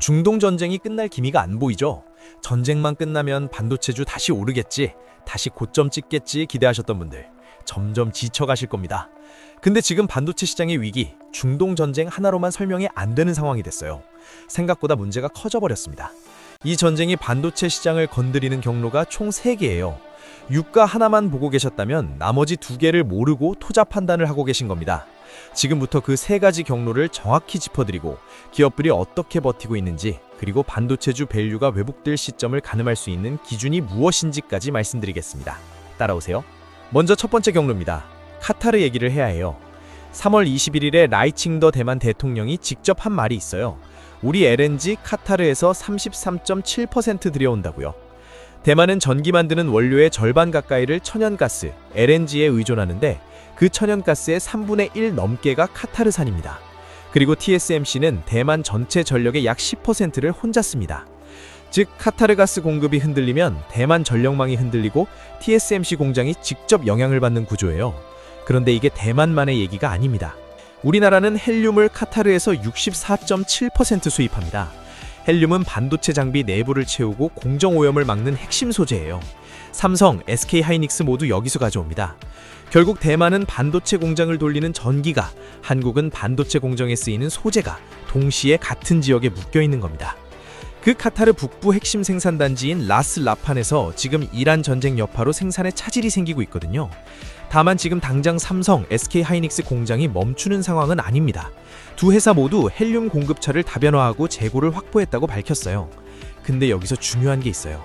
중동 전쟁이 끝날 기미가 안 보이죠? 전쟁만 끝나면 반도체주 다시 오르겠지, 다시 고점 찍겠지 기대하셨던 분들 점점 지쳐가실 겁니다. 근데 지금 반도체 시장의 위기, 중동 전쟁 하나로만 설명이 안 되는 상황이 됐어요. 생각보다 문제가 커져버렸습니다. 이 전쟁이 반도체 시장을 건드리는 경로가 총 3개예요. 유가 하나만 보고 계셨다면 나머지 2개를 모르고 투자 판단을 하고 계신 겁니다. 지금부터 그 3가지 경로를 정확히 짚어드리고 기업들이 어떻게 버티고 있는지, 그리고 반도체주 밸류가 회복될 시점을 가늠할 수 있는 기준이 무엇인지까지 말씀드리겠습니다. 따라오세요. 먼저 첫 번째 경로입니다. 카타르 얘기를 해야 해요. 3월 21일에 라이칭더 대만 대통령이 직접 한 말이 있어요. 우리 LNG 카타르에서 33.7% 들여온다고요. 대만은 전기 만드는 원료의 절반 가까이를 천연가스, LNG에 의존하는데 그 천연가스의 3분의 1 넘게가 카타르산입니다. 그리고 TSMC는 대만 전체 전력의 약 10%를 혼자 씁니다. 즉 카타르 가스 공급이 흔들리면 대만 전력망이 흔들리고 TSMC 공장이 직접 영향을 받는 구조예요. 그런데 이게 대만만의 얘기가 아닙니다. 우리나라는 헬륨을 카타르에서 64.7% 수입합니다. 헬륨은 반도체 장비 내부를 채우고 공정오염을 막는 핵심 소재예요. 삼성, SK하이닉스 모두 여기서 가져옵니다. 결국 대만은 반도체 공장을 돌리는 전기가, 한국은 반도체 공정에 쓰이는 소재가 동시에 같은 지역에 묶여 있는 겁니다. 그 카타르 북부 핵심 생산단지인 라스 라판에서 지금 이란 전쟁 여파로 생산에 차질이 생기고 있거든요. 다만 지금 당장 삼성, SK하이닉스 공장이 멈추는 상황은 아닙니다. 두 회사 모두 헬륨 공급처를 다변화하고 재고를 확보했다고 밝혔어요. 근데 여기서 중요한 게 있어요.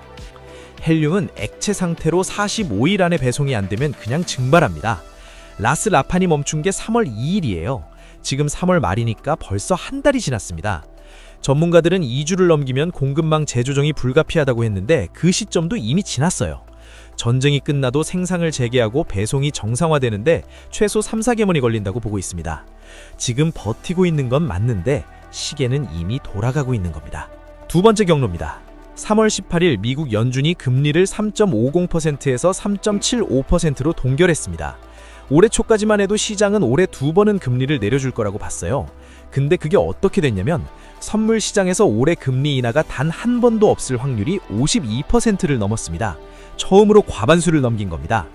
헬륨은 액체 상태로 45일 안에 배송이 안 되면 그냥 증발합니다. 라스 라판이 멈춘 게 3월 2일이에요. 지금 3월 말이니까 벌써 한 달이 지났습니다. 전문가들은 2주를 넘기면 공급망 재조정이 불가피하다고 했는데 그 시점도 이미 지났어요. 전쟁이 끝나도 생산을 재개하고 배송이 정상화되는데 최소 3-4개월이 걸린다고 보고 있습니다. 지금 버티고 있는 건 맞는데 시계는 이미 돌아가고 있는 겁니다. 두 번째 경로입니다. 3월 18일 미국 연준이 금리를 3.50%에서 3.75%로 동결했습니다. 올해 초까지만 해도 시장은 올해 2번은 금리를 내려줄 거라고 봤어요. 근데 그게 어떻게 됐냐면 선물 시장에서 올해 금리 인하가 단 한 번도 없을 확률이 52%를 넘었습니다. 처음으로 과반수를 넘긴 겁니다.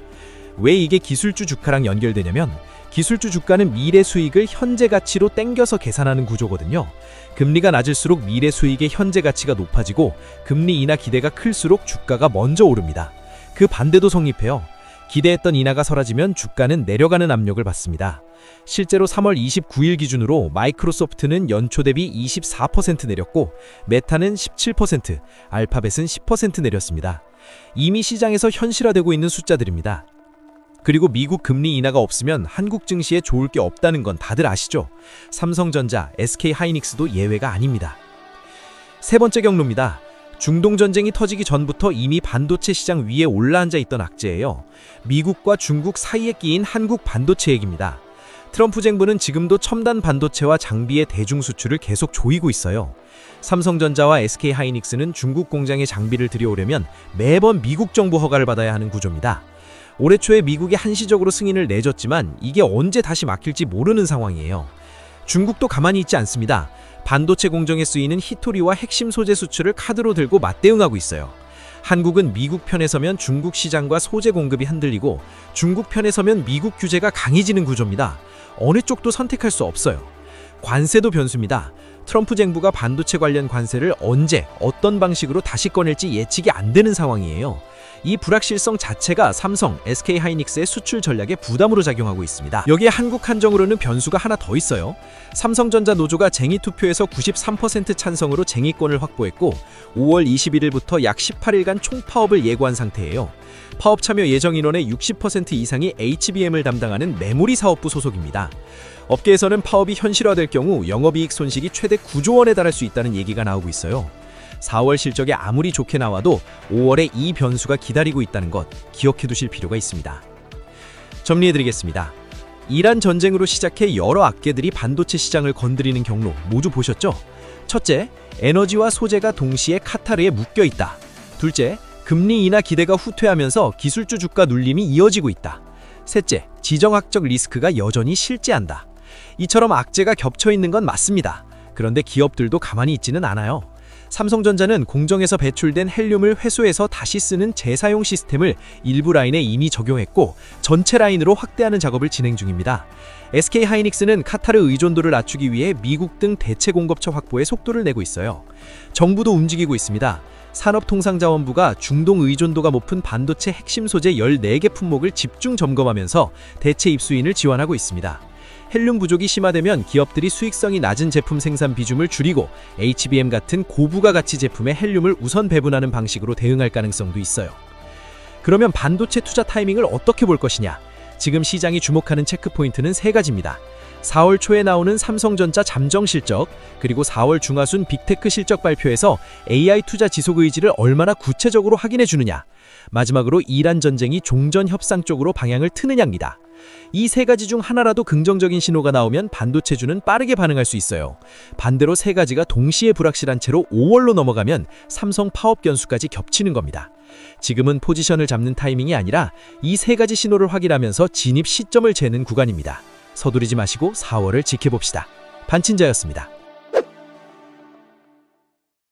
왜 이게 기술주 주가랑 연결되냐면 기술주 주가는 미래 수익을 현재 가치로 땡겨서 계산하는 구조거든요. 금리가 낮을수록 미래 수익의 현재 가치가 높아지고 금리 인하 기대가 클수록 주가가 먼저 오릅니다. 그 반대도 성립해요. 기대했던 인하가 사라지면 주가는 내려가는 압력을 받습니다. 실제로 3월 29일 기준으로 마이크로소프트는 연초 대비 24% 내렸고 메타는 17%, 알파벳은 10% 내렸습니다. 이미 시장에서 현실화되고 있는 숫자들입니다. 그리고 미국 금리 인하가 없으면 한국 증시에 좋을 게 없다는 건 다들 아시죠? 삼성전자, SK하이닉스도 예외가 아닙니다. 세 번째 경로입니다. 중동 전쟁이 터지기 전부터 이미 반도체 시장 위에 올라앉아 있던 악재예요. 미국과 중국 사이에 끼인 한국 반도체 얘기입니다. 트럼프 정부는 지금도 첨단 반도체와 장비의 대중 수출을 계속 조이고 있어요. 삼성전자와 SK하이닉스는 중국 공장에 장비를 들여오려면 매번 미국 정부 허가를 받아야 하는 구조입니다. 올해 초에 미국이 한시적으로 승인을 내줬지만 이게 언제 다시 막힐지 모르는 상황이에요. 중국도 가만히 있지 않습니다. 반도체 공정에 쓰이는 히토리와 핵심 소재 수출을 카드로 들고 맞대응하고 있어요. 한국은 미국 편에 서면 중국 시장과 소재 공급이 흔들리고 중국 편에 서면 미국 규제가 강해지는 구조입니다. 어느 쪽도 선택할 수 없어요. 관세도 변수입니다. 트럼프 정부가 반도체 관련 관세를 언제, 어떤 방식으로 다시 꺼낼지 예측이 안 되는 상황이에요. 이 불확실성 자체가 삼성, SK하이닉스의 수출 전략에 부담으로 작용하고 있습니다. 여기에 한국 한정으로는 변수가 하나 더 있어요. 삼성전자 노조가 쟁의 투표에서 93% 찬성으로 쟁의권을 확보했고 5월 21일부터 약 18일간 총파업을 예고한 상태예요. 파업 참여 예정 인원의 60% 이상이 HBM을 담당하는 메모리 사업부 소속입니다. 업계에서는 파업이 현실화될 경우 영업이익 손실이 최대 9조 원에 달할 수 있다는 얘기가 나오고 있어요. 4월 실적이 아무리 좋게 나와도 5월에 이 변수가 기다리고 있다는 것 기억해 두실 필요가 있습니다. 정리해드리겠습니다. 이란 전쟁으로 시작해 여러 악재들이 반도체 시장을 건드리는 경로 모두 보셨죠? 첫째, 에너지와 소재가 동시에 카타르에 묶여있다. 둘째, 금리 인하 기대가 후퇴하면서 기술주 주가 눌림이 이어지고 있다. 셋째, 지정학적 리스크가 여전히 실재한다. 이처럼 악재가 겹쳐있는 건 맞습니다. 그런데 기업들도 가만히 있지는 않아요. 삼성전자는 공정에서 배출된 헬륨을 회수해서 다시 쓰는 재사용 시스템을 일부 라인에 이미 적용했고 전체 라인으로 확대하는 작업을 진행 중입니다. SK하이닉스는 카타르 의존도를 낮추기 위해 미국 등 대체 공급처 확보에 속도를 내고 있어요. 정부도 움직이고 있습니다. 산업통상자원부가 중동 의존도가 높은 반도체 핵심 소재 14개 품목을 집중 점검하면서 대체 입수인을 지원하고 있습니다. 헬륨 부족이 심화되면 기업들이 수익성이 낮은 제품 생산 비중을 줄이고 HBM 같은 고부가 가치 제품의 헬륨을 우선 배분하는 방식으로 대응할 가능성도 있어요. 그러면 반도체 투자 타이밍을 어떻게 볼 것이냐? 지금 시장이 주목하는 체크포인트는 3가지입니다. 4월 초에 나오는 삼성전자 잠정 실적, 그리고 4월 중하순 빅테크 실적 발표에서 AI 투자 지속 의지를 얼마나 구체적으로 확인해 주느냐, 마지막으로 이란 전쟁이 종전 협상 쪽으로 방향을 트느냐입니다. 이 3가지 중 하나라도 긍정적인 신호가 나오면 반도체주는 빠르게 반응할 수 있어요. 반대로 3가지가 동시에 불확실한 채로 5월로 넘어가면 삼성 파업 변수까지 겹치는 겁니다. 지금은 포지션을 잡는 타이밍이 아니라 이 3가지 신호를 확인하면서 진입 시점을 재는 구간입니다. 서두르지 마시고 4월을 지켜봅시다. 반친자였습니다.